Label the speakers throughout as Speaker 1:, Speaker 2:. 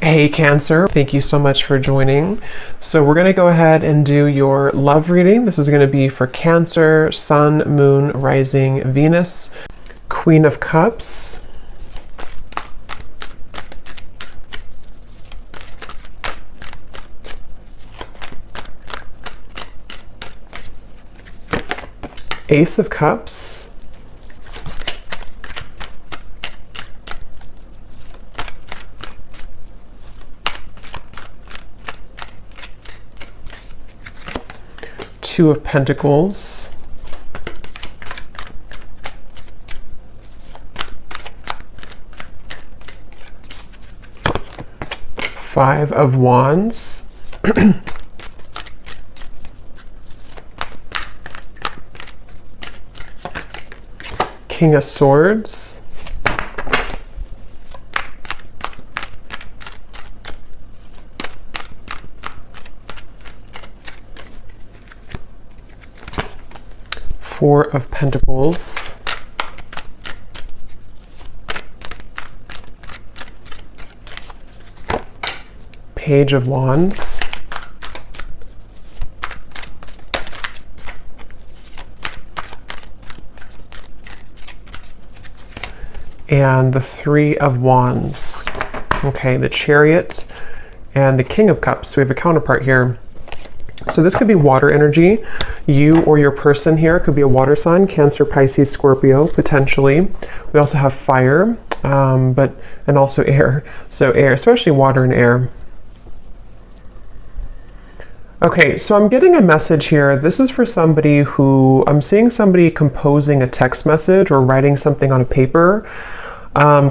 Speaker 1: Hey Cancer, thank you so much for joining. So we're going to go ahead and do your love reading. This is going to be for Cancer, Sun, Moon, Rising, Venus, Queen of Cups, Ace of Cups, Two of Pentacles, Five of Wands, King of Swords, Four of Pentacles, Page of Wands, and the Three of Wands. Okay, the Chariot and the King of Cups. We have a counterpart here. So this could be water energy. You or your person here could be a water sign, Cancer, Pisces, Scorpio, potentially. We also have fire, and also air. So air, especially water and air. Okay, so I'm getting a message here. This is for somebody who, I'm seeing somebody composing a text message or writing something on a paper.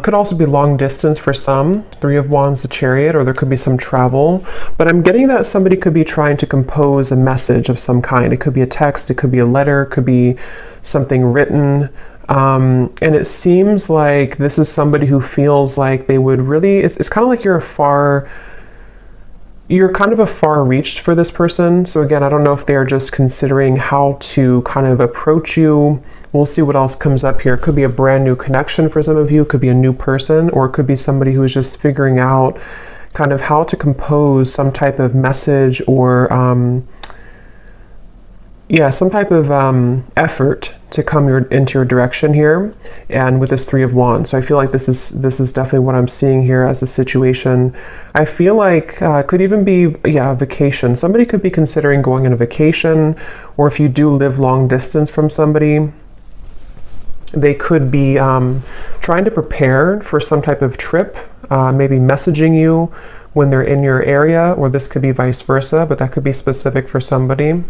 Speaker 1: Could also be long distance for some, Three of Wands, the Chariot, or there could be some travel. But I'm getting that somebody could be trying to compose a message of some kind. It could be a text, it could be a letter, it could be something written. And it seems like this is somebody who feels like they would really, it's kind of like you're kind of a far reach for this person. So again, I don't know if they're just considering how to kind of approach you. We'll see what else comes up here. It could be a brand new connection for some of you. It could be a new person, or it could be somebody who is just figuring out kind of how to compose some type of message or some type of effort to come into your direction here. And with this Three of Wands, so I feel like this is definitely what I'm seeing here as a situation. I feel like it could even be a vacation. Somebody could be considering going on a vacation, or if you do live long distance from somebody, they could be trying to prepare for some type of trip, maybe messaging you when they're in your area, or this could be vice versa, but that could be specific for somebody.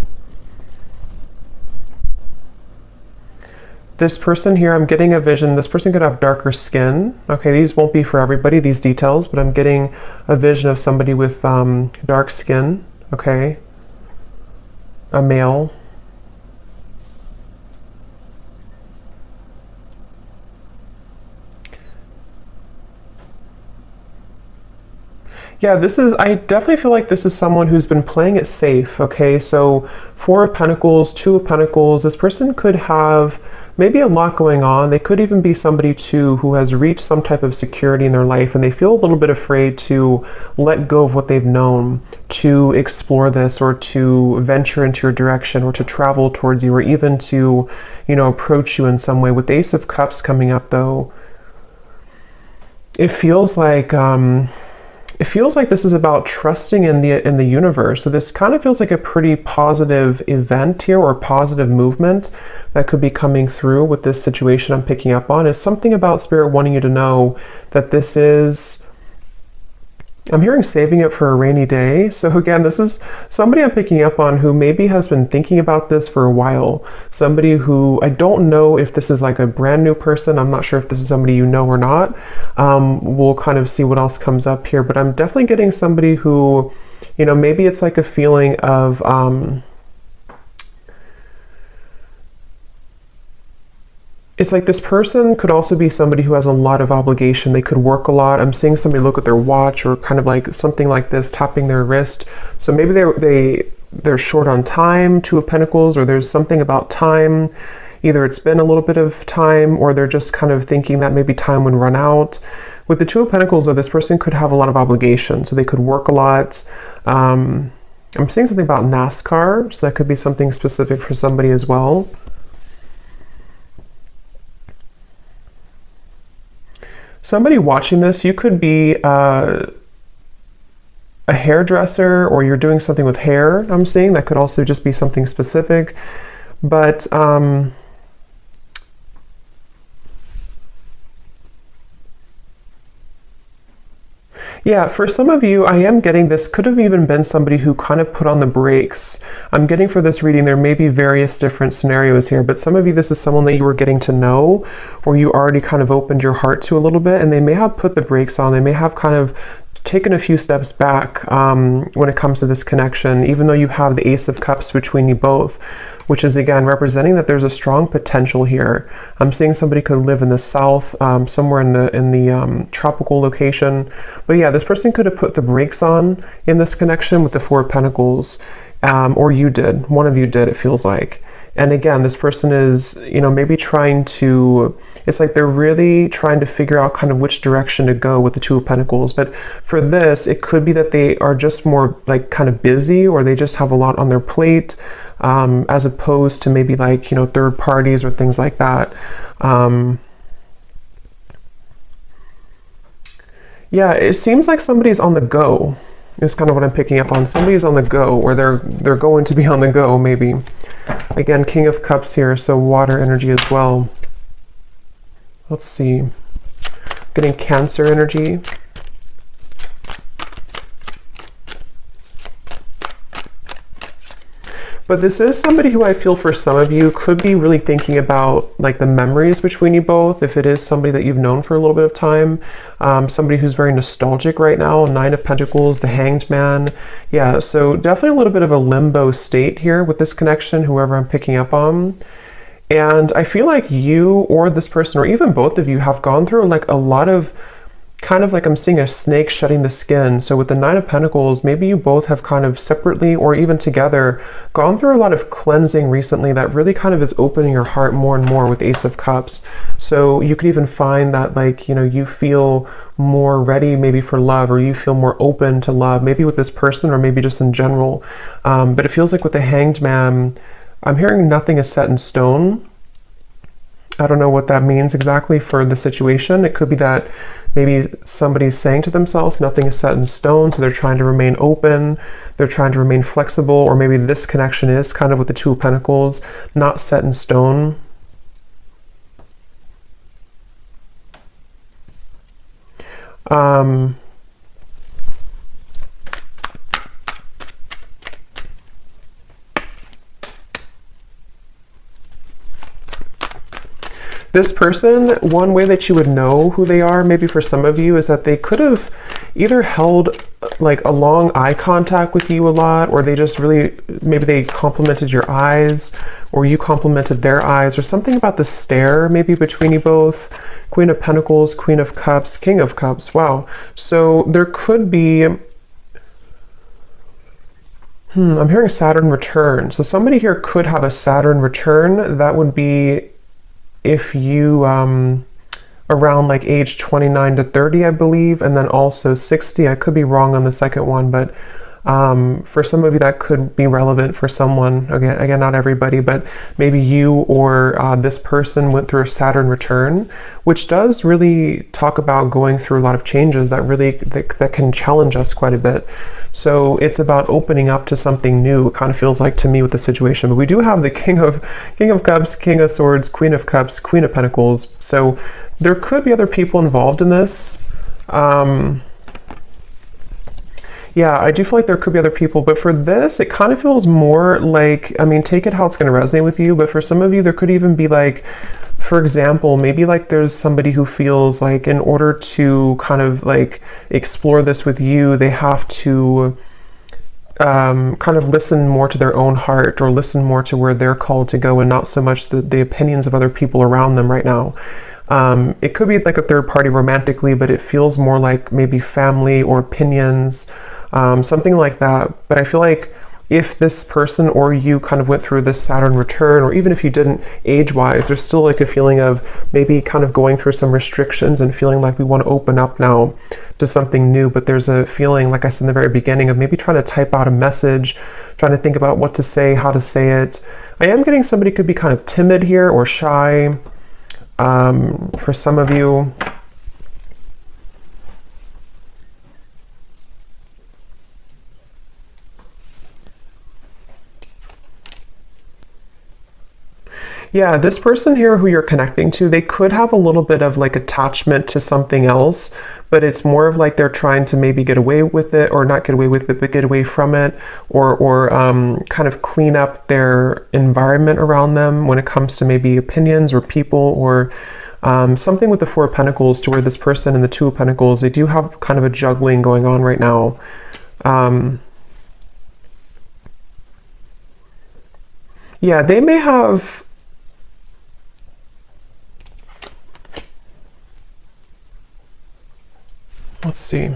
Speaker 1: This person here, I'm getting a vision. This person could have darker skin. Okay, these won't be for everybody, these details, but I'm getting a vision of somebody with dark skin, okay? A male. Yeah, I definitely feel like this is someone who's been playing it safe, okay? So Four of Pentacles, Two of Pentacles, this person could have maybe a lot going on. They could even be somebody too who has reached some type of security in their life, and they feel a little bit afraid to let go of what they've known, to explore this, or to venture into your direction, or to travel towards you, or even to, approach you in some way. With the Ace of Cups coming up though, it feels like this is about trusting in the universe. So this kind of feels like a pretty positive event here, or positive movement that could be coming through with this situation I'm picking up on. Is something about Spirit wanting you to know that this is, I'm hearing saving it for a rainy day. So again, this is somebody I'm picking up on who maybe has been thinking about this for a while. Somebody who, I don't know if this is like a brand new person. I'm not sure if this is somebody you know or not. We'll kind of see what else comes up here, but I'm definitely getting somebody who, maybe it's like a feeling of, it's like this person could also be somebody who has a lot of obligation. They could work a lot. I'm seeing somebody look at their watch, or kind of like something like this, tapping their wrist. So maybe they're short on time, Two of Pentacles, or there's something about time. either it's been a little bit of time or they're just kind of thinking that maybe time would run out. With the Two of Pentacles, though, this person could have a lot of obligations, so they could work a lot. I'm seeing something about NASCAR, so that could be something specific for somebody as well. Somebody watching this, you could be a hairdresser, or you're doing something with hair, I'm seeing. That could also just be something specific. But yeah, for some of you, I am getting this could have even been somebody who kind of put on the brakes. I'm getting for this reading, there may be various different scenarios here, but some of you, this is someone that you were getting to know, or you already kind of opened your heart to a little bit, and they may have put the brakes on. They may have kind of taken a few steps back when it comes to this connection, even though you have the Ace of Cups between you both, which is again representing that there's a strong potential here. I'm seeing somebody could live in the south, somewhere in the tropical location. But yeah, this person could have put the brakes on in this connection with the Four of Pentacles, or you did. One of you did, it feels like. And again, this person is, maybe trying to, it's like they're really trying to figure out kind of which direction to go with the Two of Pentacles. But for this, it could be that they are just more like kind of busy, or they just have a lot on their plate, as opposed to maybe like, third parties or things like that. Yeah, it seems like somebody's on the go. Is kind of what I'm picking up on. Somebody's on the go, or they're going to be on the go, maybe. Again, King of Cups here, so water energy as well. Let's see. Getting Cancer energy. But this is somebody who I feel for some of you could be really thinking about like the memories between you both. If it is somebody that you've known for a little bit of time, somebody who's very nostalgic right now. Nine of Pentacles, the Hanged Man. Yeah, so definitely a little bit of a limbo state here with this connection, whoever I'm picking up on. And I feel like you or this person, or even both of you, have gone through like a lot of kind of like I'm seeing a snake shedding the skin. So with the Nine of Pentacles, maybe you both have kind of separately or even together gone through a lot of cleansing recently that really kind of is opening your heart more and more with Ace of Cups. So you could even find that like, you feel more ready maybe for love, or you feel more open to love, maybe with this person or maybe just in general. But it feels like with the Hanged Man, I'm hearing nothing is set in stone. I don't know what that means exactly for the situation. It could be that maybe somebody's saying to themselves, nothing is set in stone, so they're trying to remain open, they're trying to remain flexible, or maybe this connection is kind of with the Two of Pentacles, not set in stone. This person, one way that you would know who they are, maybe for some of you, is that they could have either held like a long eye contact with you a lot, or they just really, maybe they complimented your eyes, or you complimented their eyes, or something about the stare maybe between you both. Queen of Pentacles, Queen of Cups, King of Cups. Wow. So there could be, I'm hearing Saturn return. So somebody here could have a Saturn return. That would be if you around like age 29 to 30, I believe, and then also 60. I could be wrong on the second one, but for some of you that could be relevant for someone. Again, not everybody, but maybe you or this person went through a Saturn return, which does really talk about going through a lot of changes that can challenge us quite a bit. So it's about opening up to something new, it kind of feels like to me with the situation. But we do have the King of Cups, King of Swords, Queen of Cups, Queen of Pentacles. So there could be other people involved in this. Yeah, I do feel like there could be other people, but for this, it kind of feels more like, I mean, take it how it's going to resonate with you, but for some of you, there could even be like, for example, maybe like there's somebody who feels like in order to kind of like explore this with you, they have to kind of listen more to their own heart, or listen more to where they're called to go, and not so much the opinions of other people around them right now. It could be like a third party romantically, but it feels more like maybe family or opinions, something like that. But I feel like if this person or you kind of went through this Saturn return, or even if you didn't age-wise, there's still like a feeling of maybe kind of going through some restrictions and feeling like we want to open up now to something new. But there's a feeling, like I said in the very beginning, of maybe trying to type out a message, trying to think about what to say, how to say it. I am getting somebody could be kind of timid here or shy for some of you. Yeah, this person here who you're connecting to, they could have a little bit of like attachment to something else, but it's more of like they're trying to maybe get away with it, or not get away with it, but get away from it, or kind of clean up their environment around them when it comes to maybe opinions or people, or something with the Four of Pentacles, to where this person and the Two of Pentacles, they do have kind of a juggling going on right now. Yeah, they may have... Let's see.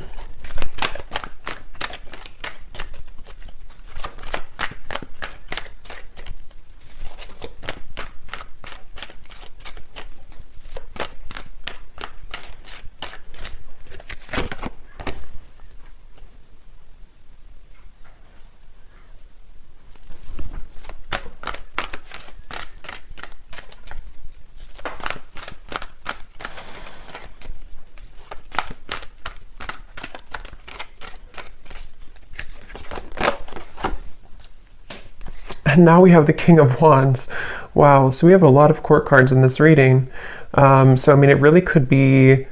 Speaker 1: And now we have the King of Wands. Wow, so we have a lot of court cards in this reading. So, I mean, it really could be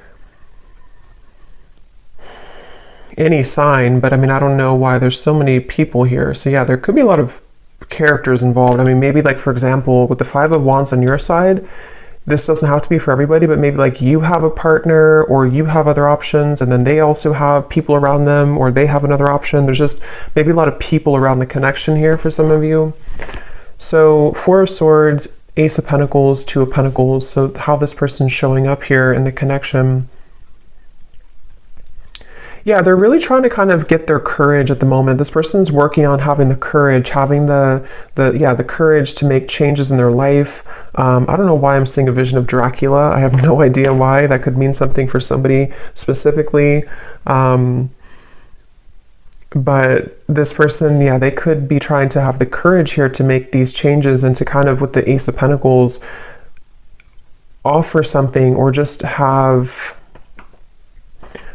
Speaker 1: any sign, but I mean, I don't know why there's so many people here. So yeah, there could be a lot of characters involved. I mean, maybe like, for example, with the Five of Wands on your side, this doesn't have to be for everybody, but maybe like you have a partner, or you have other options, and then they also have people around them, or they have another option. There's just maybe a lot of people around the connection here for some of you. So Four of Swords, Ace of Pentacles, Two of Pentacles. So how this person's showing up here in the connection. Yeah, they're really trying to kind of get their courage at the moment. This person's working on having the courage, having the courage to make changes in their life. I don't know why I'm seeing a vision of Dracula. I have no idea why. That could mean something for somebody specifically. But this person, yeah, they could be trying to have the courage here to make these changes, and to kind of, with the Ace of Pentacles, offer something, or just have...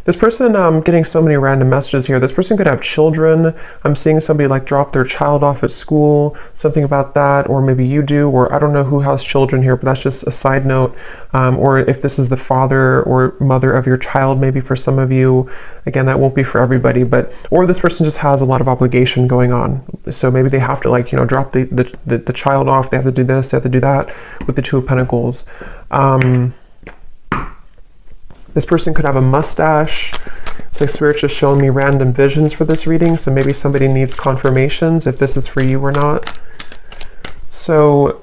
Speaker 1: This person, getting so many random messages here. This person could have children. I'm seeing somebody like drop their child off at school, something about that, or maybe you do, or I don't know who has children here, but that's just a side note. Or if this is the father or mother of your child, maybe for some of you. Again, that won't be for everybody, but, or this person just has a lot of obligation going on. So maybe they have to, like, you know, drop the child off. They have to do this, they have to do that with the Two of Pentacles. This person could have a mustache. It's like Spirit's just showing me random visions for this reading, so maybe somebody needs confirmations if this is for you or not. So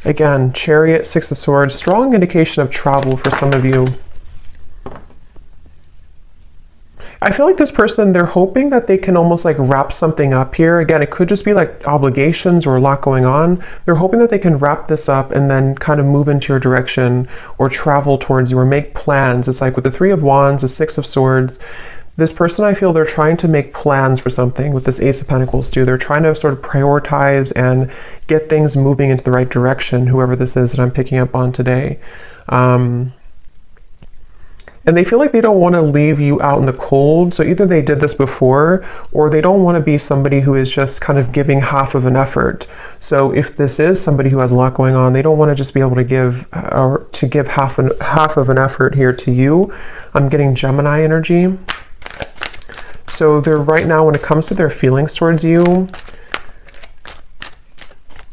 Speaker 1: again, Chariot, Six of Swords, strong indication of travel for some of you. I feel like this person, they're hoping that they can almost like wrap something up here. Again, it could just be like obligations or a lot going on. They're hoping that they can wrap this up and then kind of move into your direction, or travel towards you, or make plans. It's like with the Three of Wands, the Six of Swords, this person, I feel they're trying to make plans for something. With this Ace of Pentacles too, they're trying to sort of prioritize and get things moving into the right direction, whoever this is that I'm picking up on today. And they feel like they don't want to leave you out in the cold. So either they did this before, or they don't want to be somebody who is just kind of giving half of an effort. So if this is somebody who has a lot going on, they don't want to just be able to give, or to give half of an effort here to you. I'm getting Gemini energy. So they're right now, when it comes to their feelings towards you,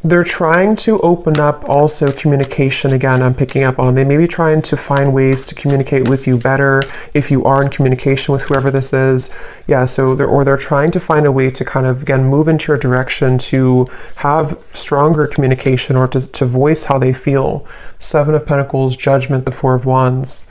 Speaker 1: They're trying to open up also communication again. I'm picking up on they may be trying to find ways to communicate with you better if you are in communication with whoever this is. Yeah, so they're trying to find a way to kind of again move into your direction to have stronger communication or to voice how they feel. Seven of Pentacles, Judgment, the Four of Wands.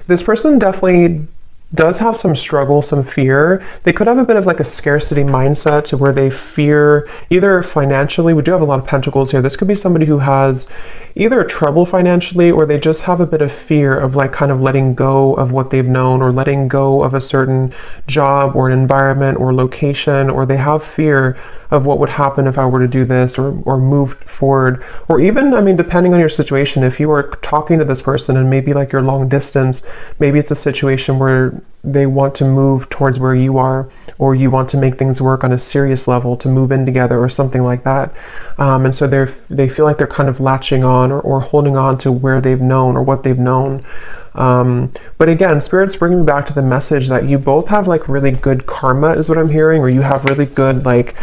Speaker 1: This person definitely does have some struggle, some fear. They could have a bit of like a scarcity mindset to where they fear either financially. We do have a lot of pentacles here. This could be somebody who has either trouble financially or they just have a bit of fear of like kind of letting go of what they've known or letting go of a certain job or an environment or location, or they have fear of what would happen if I were to do this or move forward. Or even, I mean, depending on your situation, if you are talking to this person and maybe like you're long distance, maybe it's a situation where they want to move towards where you are, or you want to make things work on a serious level to move in together or something like that. And so they feel like they're kind of latching on or holding on to where they've known or what they've known. But again, Spirit's bringing me back to the message that you both have like really good karma is what I'm hearing, or you have really good like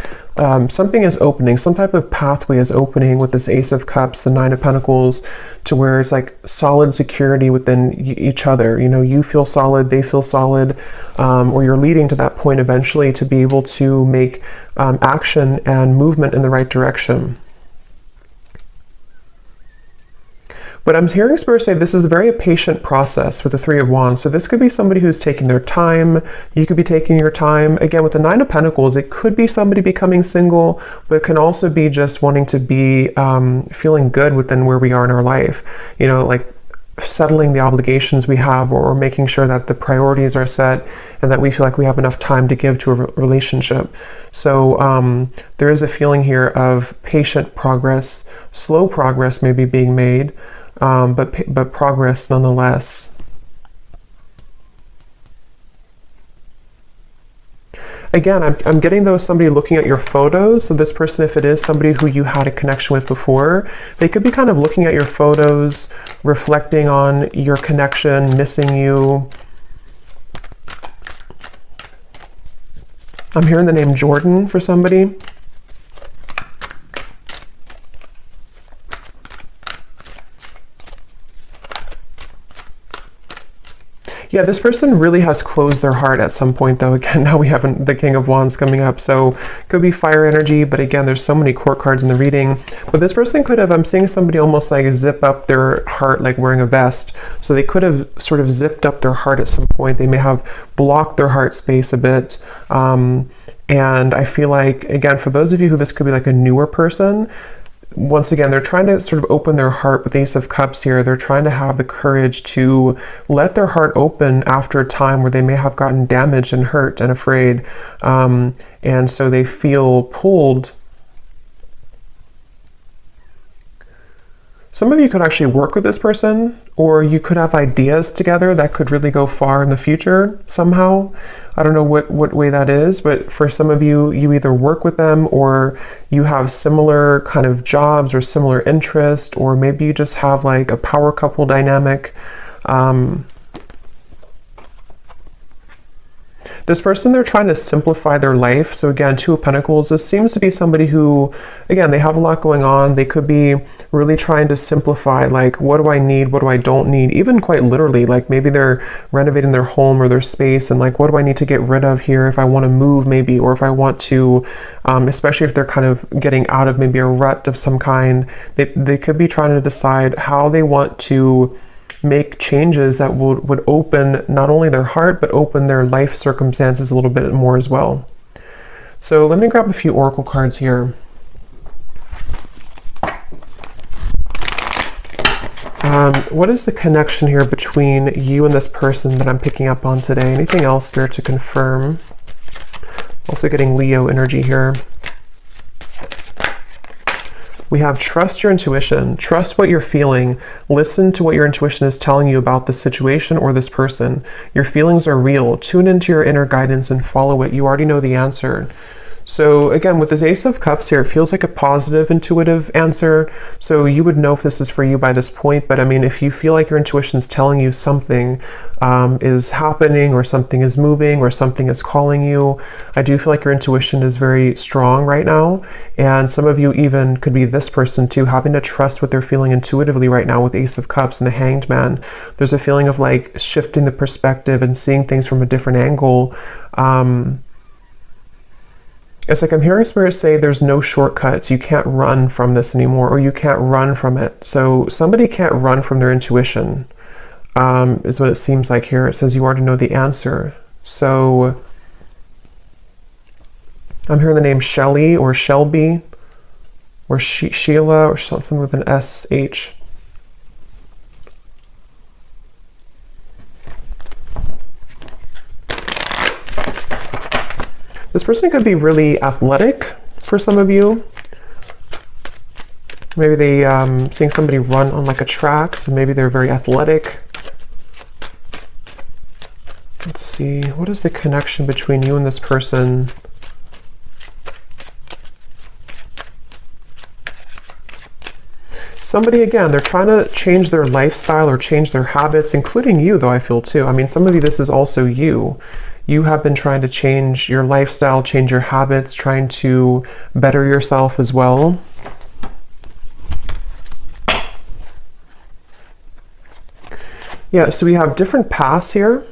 Speaker 1: something is opening, some type of pathway is opening with this Ace of Cups, the Nine of Pentacles, to where it's like solid security within each other. You know, you feel solid, they feel solid, or you're leading to that point eventually to be able to make action and movement in the right direction. But I'm hearing Spirit say this is a very patient process with the Three of Wands. So this could be somebody who's taking their time. You could be taking your time. Again, with the Nine of Pentacles, it could be somebody becoming single, but it can also be just wanting to be feeling good within where we are in our life. You know, like settling the obligations we have, or making sure that the priorities are set and that we feel like we have enough time to give to a relationship. So there is a feeling here of patient progress, slow progress maybe being made, but progress nonetheless. Again, I'm getting though somebody looking at your photos. So this person, if it is somebody who you had a connection with before, they could be kind of looking at your photos, reflecting on your connection, missing you. I'm hearing the name Jordan for somebody. Yeah, this person really has closed their heart at some point, though. Again, now we have the King of Wands coming up, so could be fire energy, but again, there's so many court cards in the reading. But this person could have, I'm seeing somebody almost like zip up their heart like wearing a vest. So they could have sort of zipped up their heart at some point. They may have blocked their heart space a bit. And I feel like, again, for those of you who this could be like a newer person, once again, they're trying to sort of open their heart with the Ace of Cups here. They're trying to have the courage to let their heart open after a time where they may have gotten damaged and hurt and afraid. And so they feel pulled. Some of you could actually work with this person, or you could have ideas together that could really go far in the future somehow. I don't know what way that is, but for some of you, you either work with them or you have similar kind of jobs or similar interest, or maybe you just have like a power couple dynamic. This person, they're trying to simplify their life. So again, Two of Pentacles, this seems to be somebody who, again, they have a lot going on. They could be really trying to simplify, like, what do I need? What do I don't need? Even quite literally, like maybe they're renovating their home or their space and like, what do I need to get rid of here if I want to move maybe, or if I want to, especially if they're kind of getting out of maybe a rut of some kind, they could be trying to decide how they want to make changes that would open not only their heart, but open their life circumstances a little bit more as well. So let me grab a few oracle cards here. What is the connection here between you and this person that I'm picking up on today? Anything else, Spirit, to confirm? Also getting Leo energy here. We have trust your intuition, trust what you're feeling, listen to what your intuition is telling you about the situation or this person. Your feelings are real. Tune into your inner guidance and follow it. You already know the answer. So again, with this Ace of Cups here, it feels like a positive, intuitive answer. So you would know if this is for you by this point. But I mean, if you feel like your intuition is telling you something is happening, or something is moving, or something is calling you, I do feel like your intuition is very strong right now. And some of you even could be this person too, having to trust what they're feeling intuitively right now with Ace of Cups and the Hanged Man. There's a feeling of like shifting the perspective and seeing things from a different angle. It's like I'm hearing Spirit say there's no shortcuts. You can't run from this anymore, or you can't run from it. So somebody can't run from their intuition, is what it seems like here. It says you already know the answer. So I'm hearing the name Shelly or Shelby or Sheila or something with an SH. This person could be really athletic for some of you. Maybe they seeing somebody run on like a track, so maybe they're very athletic. Let's see, what is the connection between you and this person? Somebody, again, they're trying to change their lifestyle or change their habits, including you though, I feel too. I mean, some of you, this is also you. You have been trying to change your lifestyle, change your habits, trying to better yourself as well. Yeah, so we have different paths here.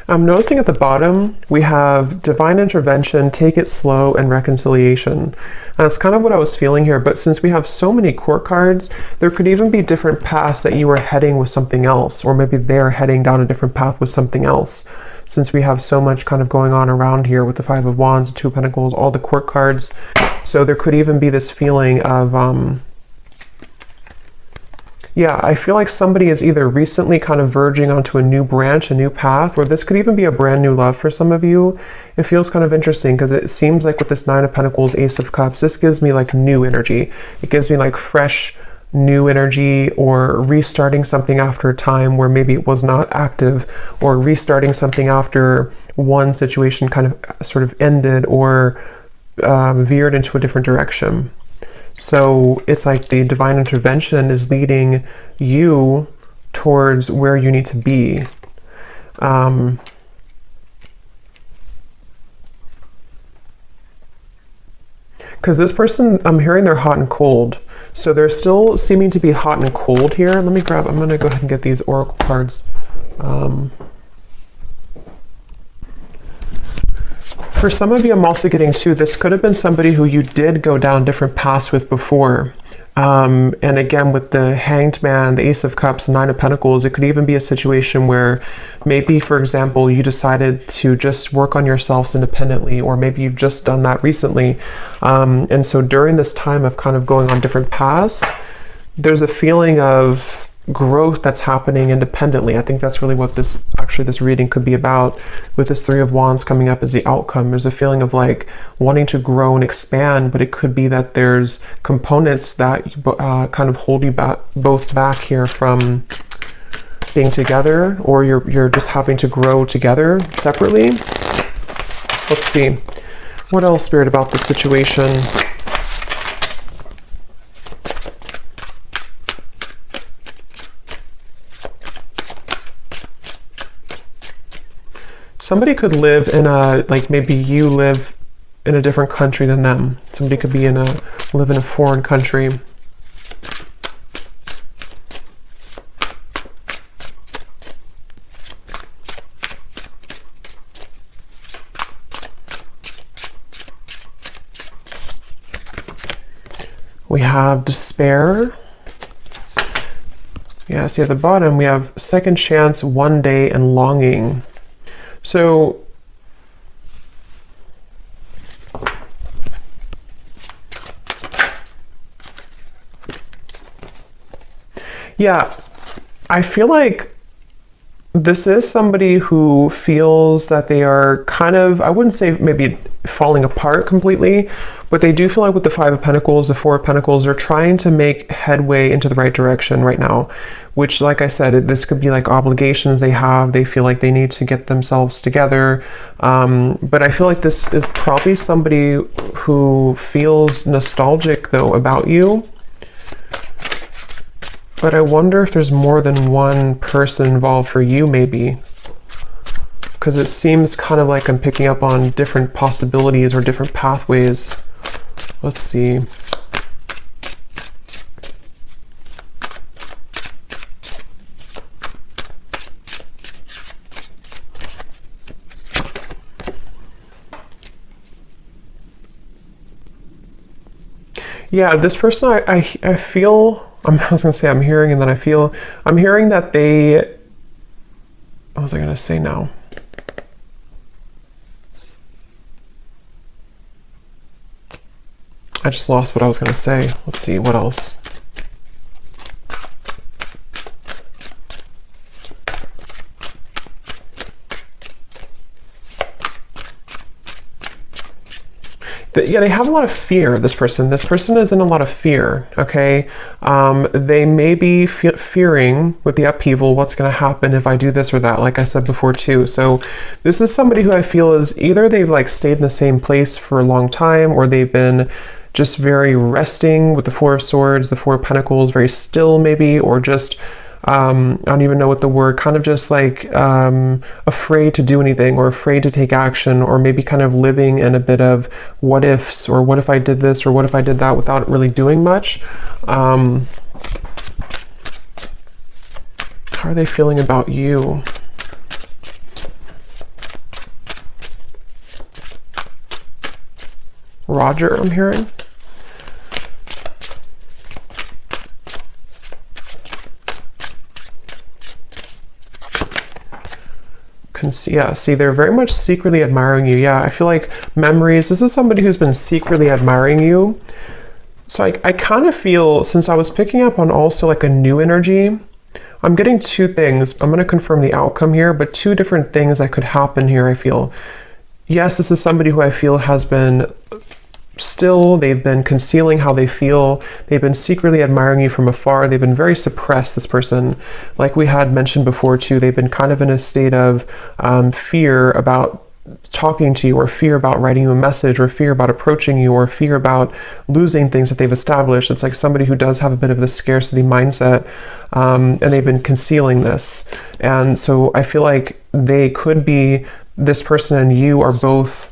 Speaker 1: I'm noticing at the bottom, we have divine intervention, take it slow, and reconciliation. And that's kind of what I was feeling here, but since we have so many court cards, there could even be different paths that you are heading with something else, or maybe they're heading down a different path with something else. Since we have so much kind of going on around here with the Five of Wands, the Two of Pentacles, all the court cards. So there could even be this feeling of, yeah, I feel like somebody is either recently kind of verging onto a new branch, a new path, or this could even be a brand new love for some of you. It feels kind of interesting because it seems like with this Nine of Pentacles, Ace of Cups, this gives me like new energy. It gives me like fresh, new energy, or restarting something after a time where maybe it was not active, or restarting something after one situation kind of sort of ended or veered into a different direction. So it's like the divine intervention is leading you towards where you need to be. Because this person, I'm hearing they're hot and cold. So they're still seeming to be hot and cold here. Let me grab, I'm going to go ahead and get these oracle cards. For some of you, I'm also getting too, this could have been somebody who you did go down different paths with before. And again, with the Hanged Man, the Ace of Cups, Nine of Pentacles, it could even be a situation where maybe, for example, you decided to just work on yourselves independently, or maybe you've just done that recently. And so during this time of kind of going on different paths, there's a feeling of growth that's happening independently. I think that's really what this reading could be about, with this Three of Wands coming up as the outcome. There's a feeling of like wanting to grow and expand, but it could be that there's components that kind of hold you both back here from being together, or you're just having to grow together separately. Let's see. What else, Spirit, about this situation? Somebody could live in a, like maybe you live in a different country than them. Somebody could be live in a foreign country. We have despair. Yeah, see at the bottom we have second chance, one day, and longing. So yeah, I feel like this is somebody who feels that they are kind of, I wouldn't say maybe falling apart completely, but they do feel like with the Five of Pentacles, the Four of Pentacles, they're trying to make headway into the right direction right now, which, like I said, this could be like obligations they have. They feel like they need to get themselves together. But I feel like this is probably somebody who feels nostalgic, though, about you. But I wonder if there's more than one person involved for you, maybe. Because it seems kind of like I'm picking up on different possibilities or different pathways. Let's see. Yeah, this person, I feel, I was going to say I'm hearing, and then I'm hearing that they, what was I going to say now? I just lost what I was going to say. Let's see, what else? Yeah, they have a lot of fear, this person. This person is in a lot of fear, okay? They may be fearing with the upheaval what's going to happen if I do this or that, like I said before too. So this is somebody who I feel is either they've like stayed in the same place for a long time, or they've been just very resting with the Four of Swords, the Four of Pentacles, very still maybe, or just I don't even know what the word, kind of just like afraid to do anything, or afraid to take action, or maybe kind of living in a bit of what ifs, or what if I did this, or what if I did that, without really doing much. How are they feeling about you? Roger, I'm hearing. Yeah, see, they're very much secretly admiring you. Yeah, I feel like memories, this is somebody who's been secretly admiring you. So I kind of feel, since I was picking up on also like a new energy, I'm getting two things. I'm going to confirm the outcome here, but two different things that could happen here, I feel. Yes, this is somebody who I feel has been still, they've been concealing how they feel, they've been secretly admiring you from afar, they've been very suppressed, this person. Like we had mentioned before too, they've been kind of in a state of fear about talking to you, or fear about writing you a message, or fear about approaching you, or fear about losing things that they've established. It's like somebody who does have a bit of the scarcity mindset, and they've been concealing this. And so I feel like they could be, this person and you are both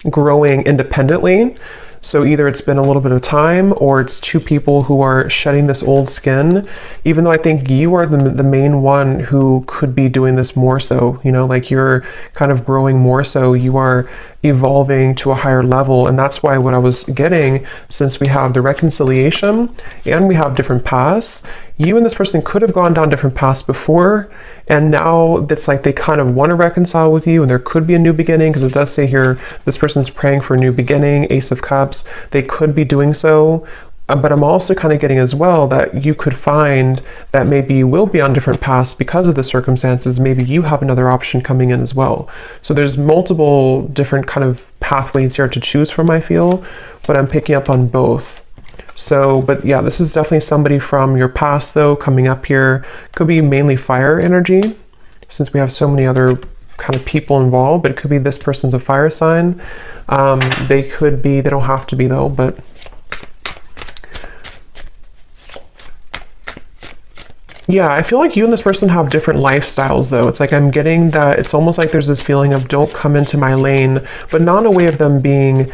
Speaker 1: growing independently. So either it's been a little bit of time, or it's two people who are shedding this old skin, even though I think you are the main one who could be doing this more so, you know, like you're kind of growing more so, you are evolving to a higher level. And that's why what I was getting, since we have the reconciliation and we have different paths, you and this person could have gone down different paths before, and now it's like they kind of want to reconcile with you, and there could be a new beginning, because it does say here this person's praying for a new beginning, Ace of Cups. They could be doing so, but I'm also kind of getting as well that you could find that maybe you will be on different paths because of the circumstances. Maybe you have another option coming in as well. So there's multiple different kind of pathways here to choose from, I feel, but I'm picking up on both. So, but yeah, this is definitely somebody from your past though coming up here. Could be mainly fire energy, since we have so many other kind of people involved, but it could be this person's a fire sign. They could be, they don't have to be though, but yeah, I feel like you and this person have different lifestyles though. It's like I'm getting that it's almost like there's this feeling of don't come into my lane, but not in a way of them being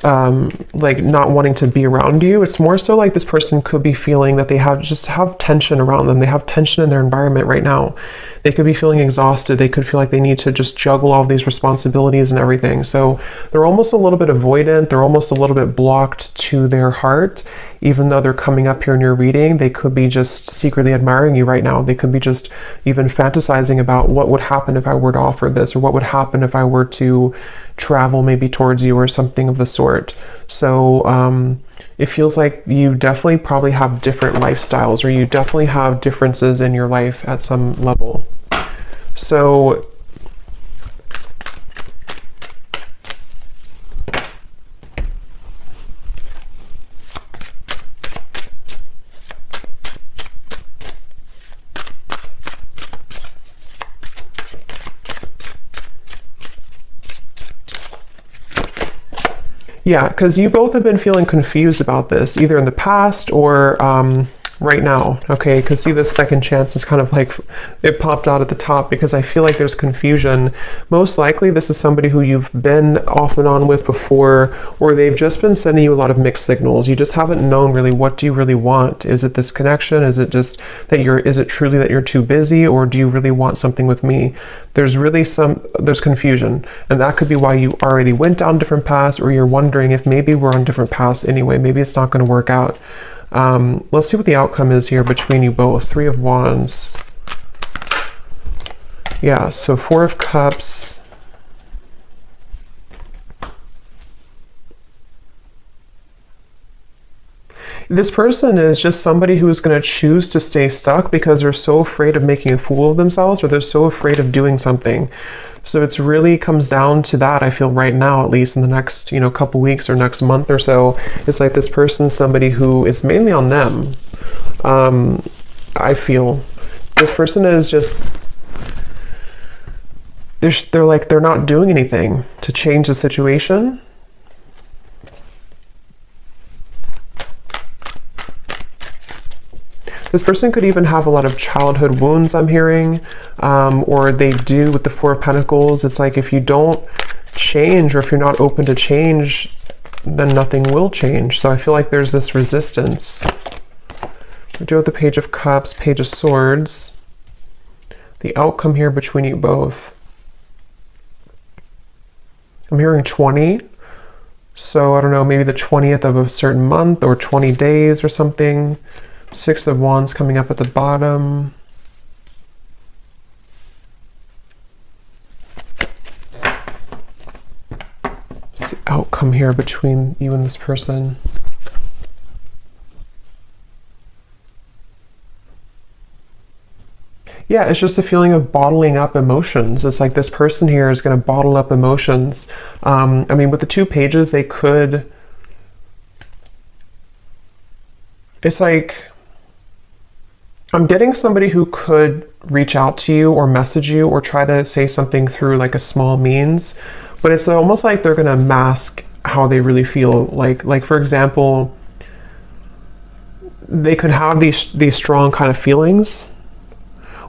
Speaker 1: like not wanting to be around you. It's more so like this person could be feeling that they have tension around them. They have tension in their environment right now. They could be feeling exhausted. They could feel like they need to just juggle all these responsibilities and everything. So they're almost a little bit avoidant. They're almost a little bit blocked to their heart. Even though they're coming up here in your reading, they could be just secretly admiring you right now. They could be just even fantasizing about what would happen if I were to offer this, or what would happen if I were to travel maybe towards you, or something of the sort. So it feels like you definitely probably have different lifestyles, or you definitely have differences in your life at some level. So Yeah, because you both have been feeling confused about this, either in the past or right now, okay? Because see, this second chance is kind of like, it popped out at the top because I feel like there's confusion. Most likely, this is somebody who you've been off and on with before, or they've just been sending you a lot of mixed signals. You just haven't known really, what do you really want? Is it this connection? Is it just that is it truly that you're too busy, or do you really want something with me? There's really there's confusion, and that could be why you already went down different paths, or you're wondering if maybe we're on different paths anyway. Maybe it's not going to work out. Let's see what the outcome is here between you both. Three of Wands. Yeah, so Four of Cups. This person is just somebody who is going to choose to stay stuck because they're so afraid of making a fool of themselves, or they're so afraid of doing something. So it's really comes down to that, I feel, right now, at least in the next, couple weeks or next month or so. It's like this person's somebody who is mainly on them. I feel this person is just, they're not doing anything to change the situation. This person could even have a lot of childhood wounds, I'm hearing, or they do with the Four of Pentacles. It's like if you don't change, or if you're not open to change, then nothing will change. So I feel like there's this resistance. We do have the Page of Cups, Page of Swords. The outcome here between you both. I'm hearing 20. So I don't know, maybe the 20th of a certain month or 20 days or something. Six of Wands coming up at the bottom. What's the outcome here between you and this person? Yeah, it's just a feeling of bottling up emotions. It's like this person here is going to bottle up emotions. I mean, with the two pages, they could... It's like... I'm getting somebody who could reach out to you or message you or try to say something through like a small means, but it's almost like they're going to mask how they really feel. Like for example, they could have these strong kind of feelings,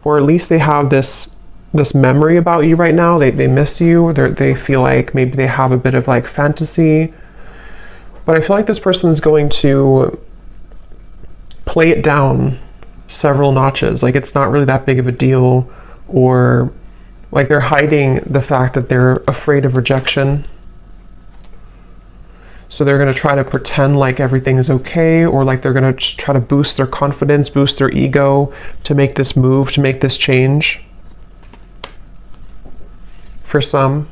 Speaker 1: or at least they have this memory about you right now. They miss you, or they feel like maybe they have a bit of like fantasy, but I feel like this person is going to play it down several notches. Like it's not really that big of a deal, or like they're hiding the fact that they're afraid of rejection. So they're going to try to pretend like everything is okay, or like they're going to try to boost their confidence, boost their ego to make this move, to make this change. For some.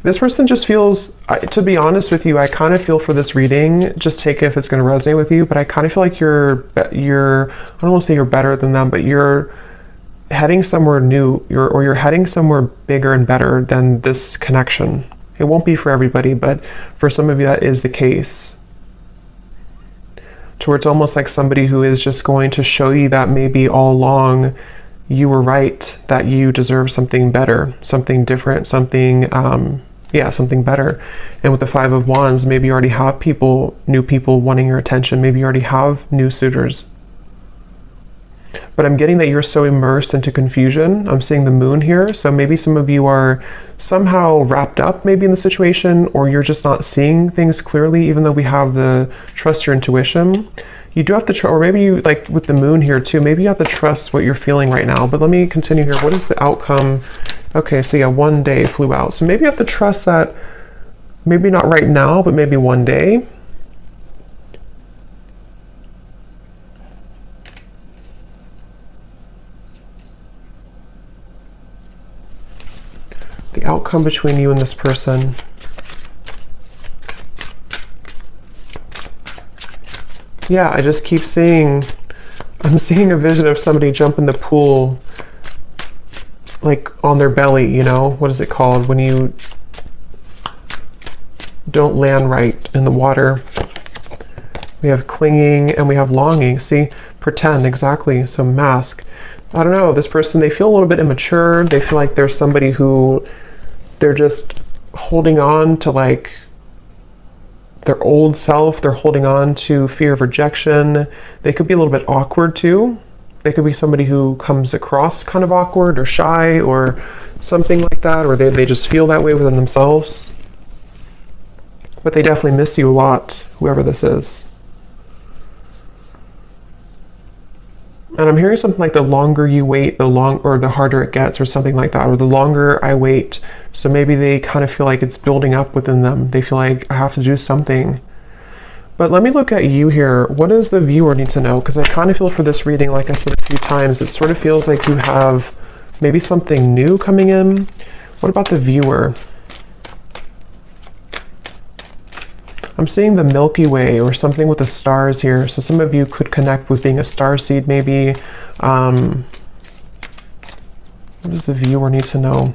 Speaker 1: This person just feels, to be honest with you, I kind of feel for this reading, just take it if it's going to resonate with you, but I kind of feel like you're, I don't want to say you're better than them, but you're heading somewhere new, or you're heading somewhere bigger and better than this connection. It won't be for everybody, but for some of you that is the case. To where it's almost like somebody who is just going to show you that maybe all along you were right, that you deserve something better, something different, something something better. And with the Five of Wands, maybe you already have new people wanting your attention. Maybe you already have new suitors. But I'm getting that you're so immersed into confusion. I'm seeing the Moon here. So maybe some of you are somehow wrapped up maybe in the situation, or you're just not seeing things clearly, even though we have the trust your intuition. You do have to trust, or maybe you, like with the Moon here too, maybe you have to trust what you're feeling right now. But let me continue here. What is the outcome? Okay, so yeah, 1 day flew out. So maybe you have to trust that, maybe not right now, but maybe one day. The outcome between you and this person. Yeah, I just keep seeing, I'm seeing a vision of somebody jump in the pool, like on their belly, you know? What is it called when you don't land right in the water? We have clinging and we have longing. See, pretend, exactly. So mask. I don't know, this person, they feel a little bit immature. They feel like there's somebody who they're just holding on to like their old self. They're holding on to fear of rejection. They could be a little bit awkward too. They could be somebody who comes across kind of awkward or shy or something like that, or they just feel that way within themselves. But they definitely miss you a lot, whoever this is. And I'm hearing something like the longer you wait, the harder it gets, or something like that, or the longer I wait. So maybe they kind of feel like it's building up within them. They feel like I have to do something. But let me look at you here. What does the viewer need to know? Because I kind of feel for this reading, like I said a few times, it sort of feels like you have maybe something new coming in. What about the viewer? I'm seeing the Milky Way or something with the stars here. So some of you could connect with being a star seed maybe. What does the viewer need to know?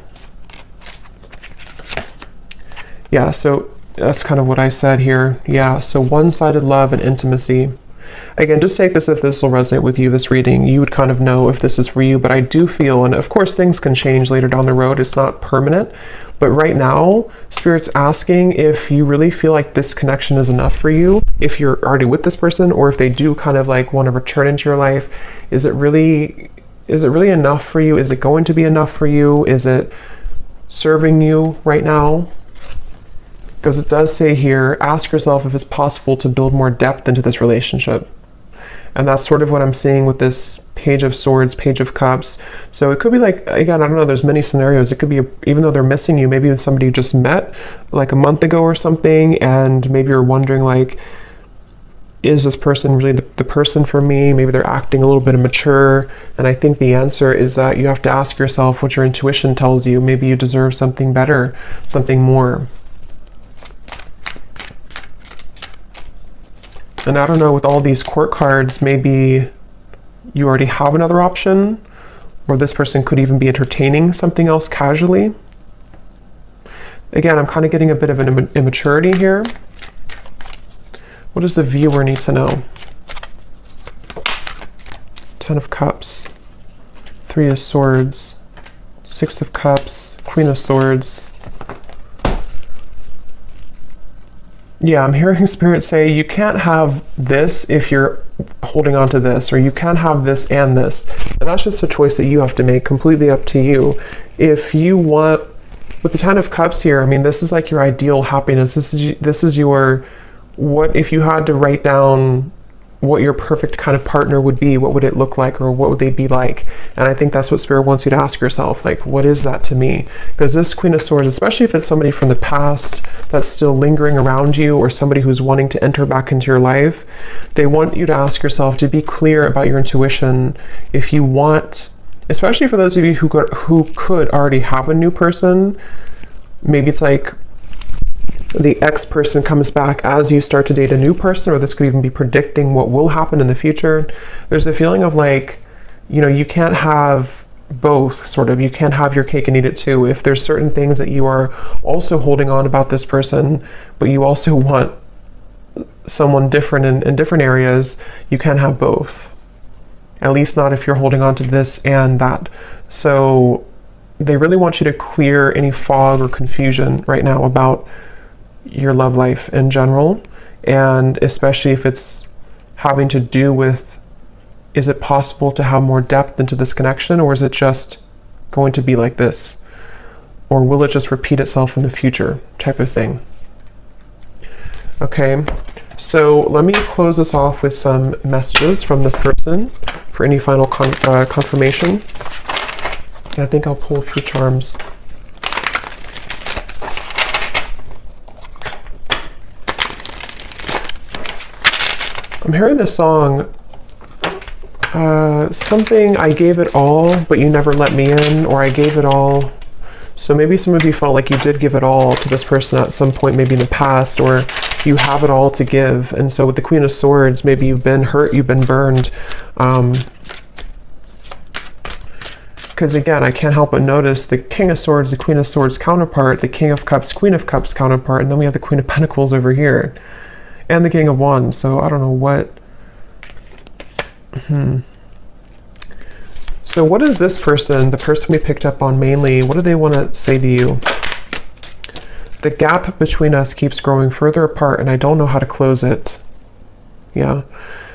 Speaker 1: Yeah, so that's kind of what I said here. Yeah, so one-sided love and intimacy. Again, just take this if this will resonate with you, this reading. You would kind of know if this is for you, but I do feel, and of course things can change later down the road, it's not permanent, but right now, Spirit's asking if you really feel like this connection is enough for you, if you're already with this person, or if they do kind of like want to return into your life. Is it really enough for you? Is it going to be enough for you? Is it serving you right now? Because it does say here, ask yourself if it's possible to build more depth into this relationship. And that's sort of what I'm seeing with this Page of Swords, Page of Cups. So it could be like, again, I don't know, there's many scenarios. It could be, even though they're missing you, maybe it's somebody you just met like a month ago or something, and maybe you're wondering like, is this person really the person for me? Maybe they're acting a little bit immature. And I think the answer is that you have to ask yourself what your intuition tells you. Maybe you deserve something better, something more. And I don't know, with all these court cards, maybe you already have another option, or this person could even be entertaining something else casually. Again, I'm kind of getting a bit of an immaturity here. What does the viewer need to know? Ten of Cups, Three of Swords, Six of Cups, Queen of Swords. Yeah, I'm hearing Spirit say you can't have this if you're holding on to this, or you can't have this and this. And that's just a choice that you have to make, completely up to you. If you want, with the Ten of Cups here, I mean, this is like your ideal happiness. This is your, what if you had to write down what your perfect kind of partner would be, what would it look like, or what would they be like? And I think that's what Spirit wants you to ask yourself, like, what is that to me? Because this Queen of Swords, especially if it's somebody from the past that's still lingering around you, or somebody who's wanting to enter back into your life, they want you to ask yourself to be clear about your intuition. If you want, especially for those of you who could already have a new person, maybe it's like the ex person comes back as you start to date a new person, or this could even be predicting what will happen in the future. There's a feeling of like, you know, you can't have both, sort of. You can't have your cake and eat it too. If there's certain things that you are also holding on about this person, but you also want someone different in different areas, you can't have both. At least not if you're holding on to this and that. So they really want you to clear any fog or confusion right now about your love life in general, and especially if it's having to do with, is it possible to have more depth into this connection, or is it just going to be like this, or will it just repeat itself in the future, type of thing. Okay, so let me close this off with some messages from this person for any final confirmation. And I think I'll pull a few charms. I'm hearing this song, something, I gave it all, but you never let me in, or I gave it all. So maybe some of you felt like you did give it all to this person at some point, maybe in the past, or you have it all to give. And so with the Queen of Swords, maybe you've been hurt, you've been burned. Because again, I can't help but notice the King of Swords, the Queen of Swords counterpart, the King of Cups, Queen of Cups counterpart, and then we have the Queen of Pentacles over here. And the King of Wands, so I don't know what. So what is this person, the person we picked up on mainly, what do they want to say to you? The gap between us keeps growing further apart and I don't know how to close it. Yeah.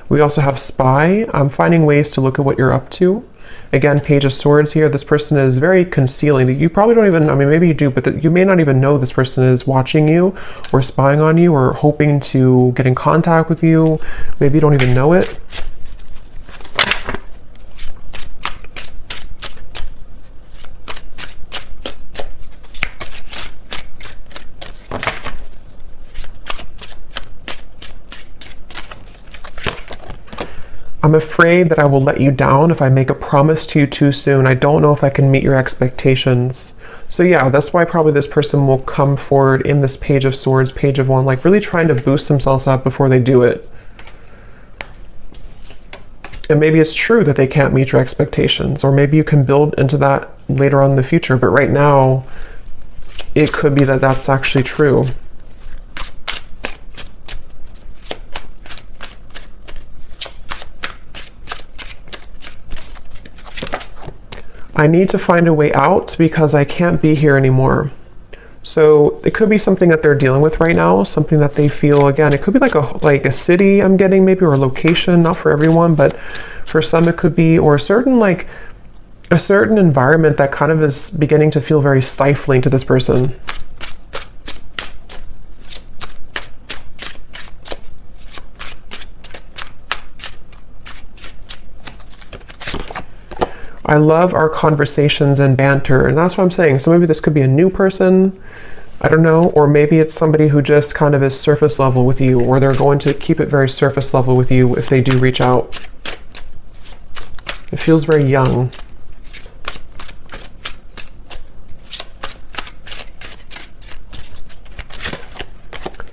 Speaker 1: We also have spy. I'm finding ways to look at what you're up to. Again, Page of Swords here. This person is very concealing. You probably don't even, I mean, maybe you do, but you may not even know this person is watching you or spying on you or hoping to get in contact with you. Maybe you don't even know it. I'm afraid that I will let you down if I make a promise to you too soon. I don't know if I can meet your expectations. So yeah, that's why probably this person will come forward in this Page of Swords, Page of Wands, like really trying to boost themselves up before they do it. And maybe it's true that they can't meet your expectations, or maybe you can build into that later on in the future. But right now, it could be that that's actually true. I need to find a way out because I can't be here anymore. So it could be something that they're dealing with right now, something that they feel, again, it could be like a city I'm getting maybe, or a location, not for everyone, but for some it could be, or a certain environment that kind of is beginning to feel very stifling to this person. I love our conversations and banter, and that's what I'm saying. So maybe this could be a new person, I don't know, or maybe it's somebody who just kind of is surface level with you, or they're going to keep it very surface level with you if they do reach out. It feels very young.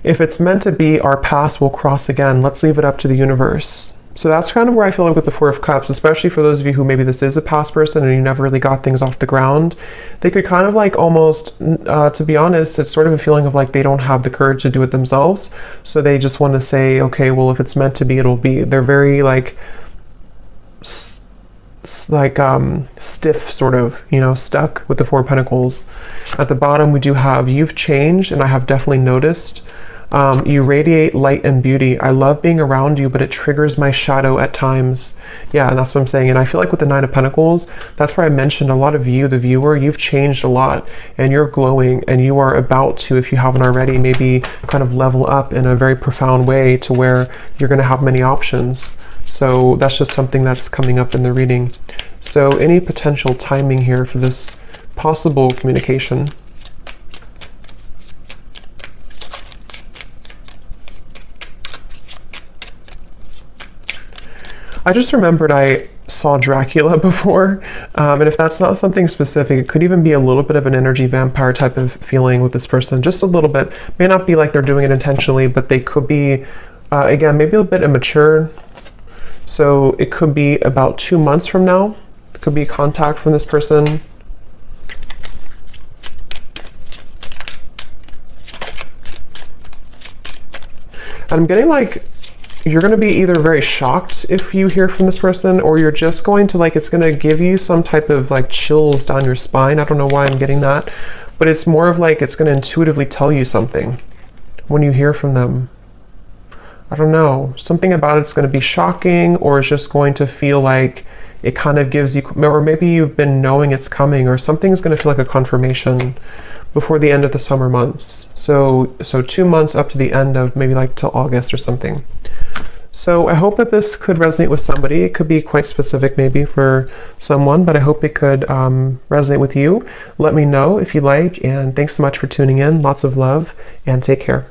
Speaker 1: If it's meant to be, our paths will cross again. Let's leave it up to the universe. So that's kind of where I feel like with the Four of Cups, especially for those of you who maybe this is a past person and you never really got things off the ground, they could kind of like almost, to be honest, it's sort of a feeling of like they don't have the courage to do it themselves. So they just want to say, okay, well, if it's meant to be, it'll be. They're very like stiff, sort of, you know, stuck with the Four of Pentacles. At the bottom, we do have, you've changed, and I have definitely noticed. You radiate light and beauty. I love being around you, but it triggers my shadow at times. Yeah, and that's what I'm saying. And I feel like with the Nine of Pentacles, that's where I mentioned a lot of you, the viewer, you've changed a lot and you're glowing, and you are about to, if you haven't already, maybe kind of level up in a very profound way to where you're going to have many options. So that's just something that's coming up in the reading. So any potential timing here for this possible communication? I just remembered I saw Dracula before, and if that's not something specific, it could even be a little bit of an energy vampire type of feeling with this person, just a little bit. May not be like they're doing it intentionally, but they could be, again, maybe a bit immature. So it could be about 2 months from now. It could be contact from this person. And I'm getting like, you're going to be either very shocked if you hear from this person, or you're just going to like, it's going to give you some type of like chills down your spine. I don't know why I'm getting that, but it's more of like, it's going to intuitively tell you something when you hear from them. I don't know, something about it's going to be shocking, or it's just going to feel like it kind of gives you, or maybe you've been knowing it's coming, or something's going to feel like a confirmation before the end of the summer months. So 2 months up to the end of maybe like till August or something. So I hope that this could resonate with somebody. It could be quite specific maybe for someone, but I hope it could resonate with you. Let me know if you like, and thanks so much for tuning in. Lots of love, and take care.